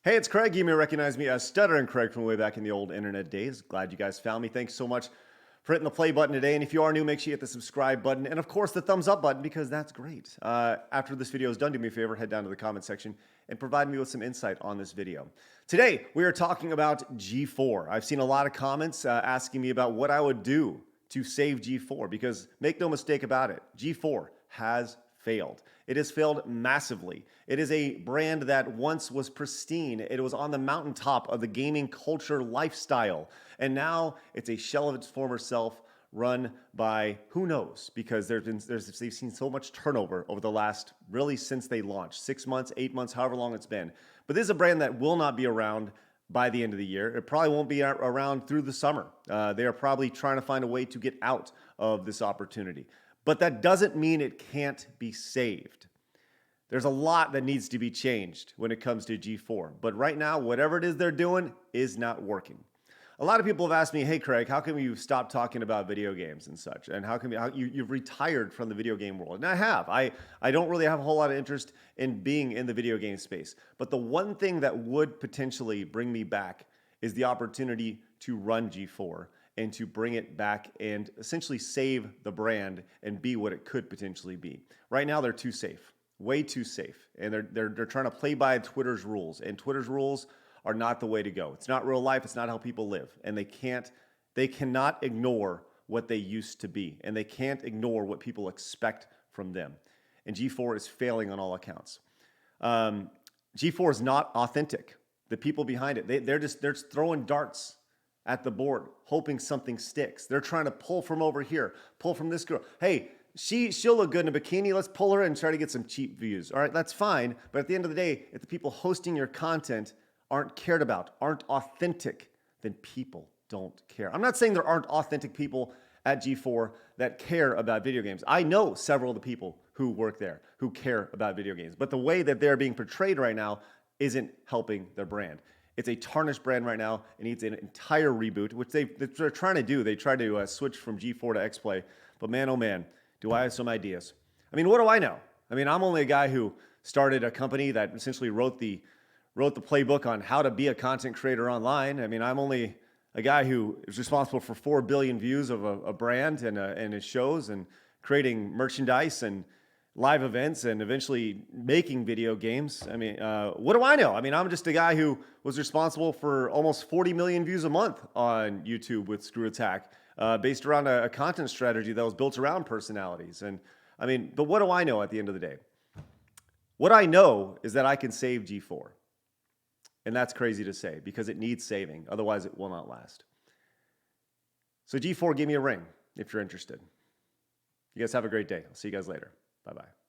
Hey, it's Craig. You may recognize me as Stuttering Craig from way back in the old internet days. Glad you guys found me. Thanks so much for hitting the play button today. And if you are new, make sure you hit the subscribe button and, of course, the thumbs up button because that's great. After this video is done, do me a favor, head down to the comment section and provide me with some insight on this video. Today, we are talking about G4. I've seen a lot of comments asking me about what I would do to save G4 because make no mistake about it, G4 has failed. It has failed massively. It is a brand that once was pristine. It was on the mountaintop of the gaming culture lifestyle. And now it's a shell of its former self run by who knows, because they've seen so much turnover over the last, really since they launched, 6 months, 8 months, however long it's been. But this is a brand that will not be around by the end of the year. It probably won't be around through the summer. They are probably trying to find a way to get out of this opportunity. But that doesn't mean it can't be saved. There's a lot that needs to be changed when it comes to G4. But right now, whatever it is they're doing is not working. A lot of people have asked me, hey, Craig, how come you stop talking about video games and such? And how come you've retired from the video game world? And I have. I don't really have a whole lot of interest in being in the video game space. But the one thing that would potentially bring me back is the opportunity to run G4 and to bring it back and essentially save the brand and be what it could potentially be. Right now, they're too safe, way too safe. And they're trying to play by Twitter's rules. And Twitter's rules are not the way to go. It's not real life. It's not how people live. And they cannot ignore what they used to be. And they can't ignore what people expect from them. And G4 is failing on all accounts. G4 is not authentic. The people behind it, they're just throwing darts at the board, hoping something sticks. They're trying to pull from over here, pull from this girl. Hey, she'll look good in a bikini. Let's pull her and try to get some cheap views. All right, that's fine. But at the end of the day, if the people hosting your content aren't cared about, aren't authentic, then people don't care. I'm not saying there aren't authentic people at G4 that care about video games. I know several of the people who work there who care about video games. But the way that they're being portrayed right now isn't helping their brand. It's a tarnished brand right now. It needs an entire reboot, which they're trying to do. They tried to switch from G4 to X-Play. But man, oh man, do I have some ideas. I mean, what do I know? I mean, I'm only a guy who started a company that essentially wrote the playbook on how to be a content creator online. I mean, I'm only a guy who is responsible for 4 billion views of a brand and his shows and creating merchandise and live events and eventually making video games. I mean, what do I know? I mean, I'm just a guy who was responsible for almost 40 million views a month on YouTube with Screw Attack, based around a content strategy that was built around personalities. And I mean, but what do I know at the end of the day? What I know is that I can save G4. And that's crazy to say because it needs saving. Otherwise, it will not last. So G4, give me a ring if you're interested. You guys have a great day. I'll see you guys later. Bye-bye.